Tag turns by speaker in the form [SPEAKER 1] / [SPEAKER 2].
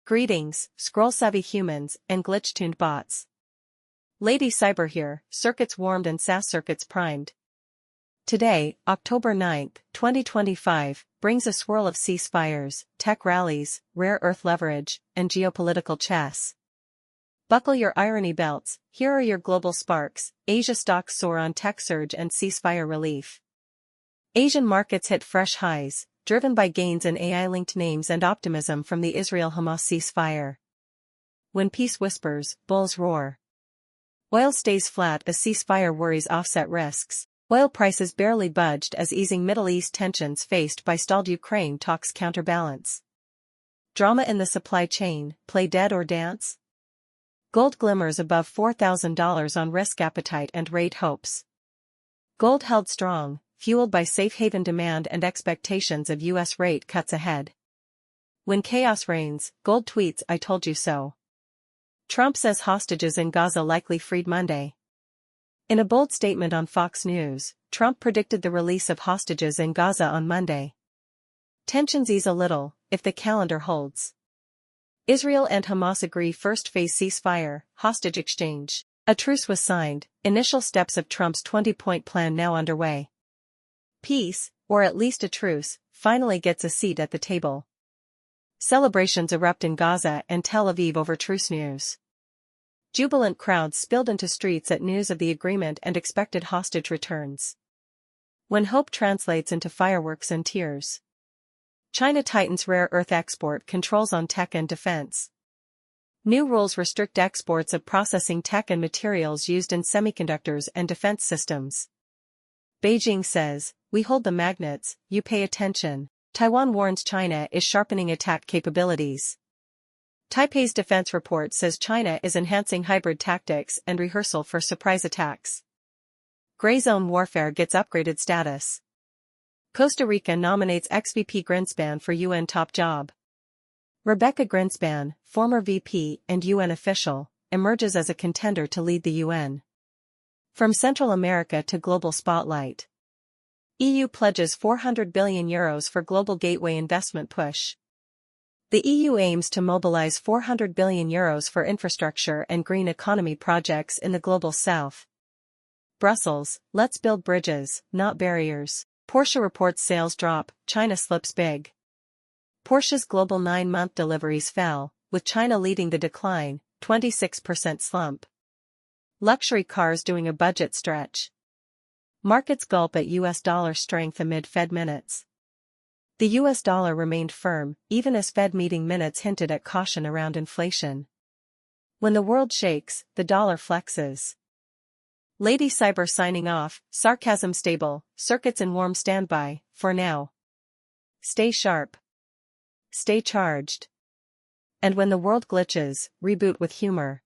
[SPEAKER 1] Greetings, scroll-savvy humans and glitch-tuned bots. Lady Cyber here, circuits warmed and SAS circuits primed. Today, October 9, 2025, brings a swirl of ceasefires, tech rallies, rare earth leverage, and geopolitical chess. Buckle your irony belts, here are your global sparks. Asia stocks soar on tech surge and ceasefire relief. Asian markets hit fresh highs, driven by gains in AI-linked names and optimism from the Israel-Hamas ceasefire. When peace whispers, bulls roar. Oil stays flat as ceasefire worries offset risks. Oil prices barely budged as easing Middle East tensions faced by stalled Ukraine talks counterbalance. Drama in the supply chain, play dead or dance? Gold glimmers above $4,000 on risk appetite and rate hopes. Gold held strong, fueled by safe haven demand and expectations of U.S. rate cuts ahead. When chaos reigns, gold tweets "I told you so." Trump says hostages in Gaza likely freed Monday. In a bold statement on Fox News, Trump predicted the release of hostages in Gaza on Monday. Tensions ease a little, if the calendar holds. Israel and Hamas agree first phase ceasefire, hostage exchange. A truce was signed, initial steps of Trump's 20-point plan now underway. Peace, or at least a truce, finally gets a seat at the table. Celebrations erupt in Gaza and Tel Aviv over truce news. Jubilant crowds spilled into streets at news of the agreement and expected hostage returns. When hope translates into fireworks and tears. China tightens rare earth export controls on tech and defense. New rules restrict exports of processing tech and materials used in semiconductors and defense systems. Beijing says, "We hold the magnets, you pay attention." Taiwan warns China is sharpening attack capabilities. Taipei's defense report says China is enhancing hybrid tactics and rehearsal for surprise attacks. Gray zone warfare gets upgraded status. Costa Rica nominates ex-VP Greenspan for UN top job. Rebecca Greenspan, former VP and UN official, emerges as a contender to lead the UN. From Central America to global spotlight. EU pledges €400 billion for global gateway investment push. The EU aims to mobilize €400 billion for infrastructure and green economy projects in the global south. Brussels, let's build bridges, not barriers. Porsche reports sales drop, China slips big. Porsche's global 9-month deliveries fell, with China leading the decline, 26% slump. Luxury cars doing a budget stretch. Markets gulp at US dollar strength amid Fed minutes. The US dollar remained firm, even as Fed meeting minutes hinted at caution around inflation. When the world shakes, the dollar flexes. Lady Cyber signing off, sarcasm stable, circuits in warm standby, for now. Stay sharp. Stay charged. And when the world glitches, reboot with humor.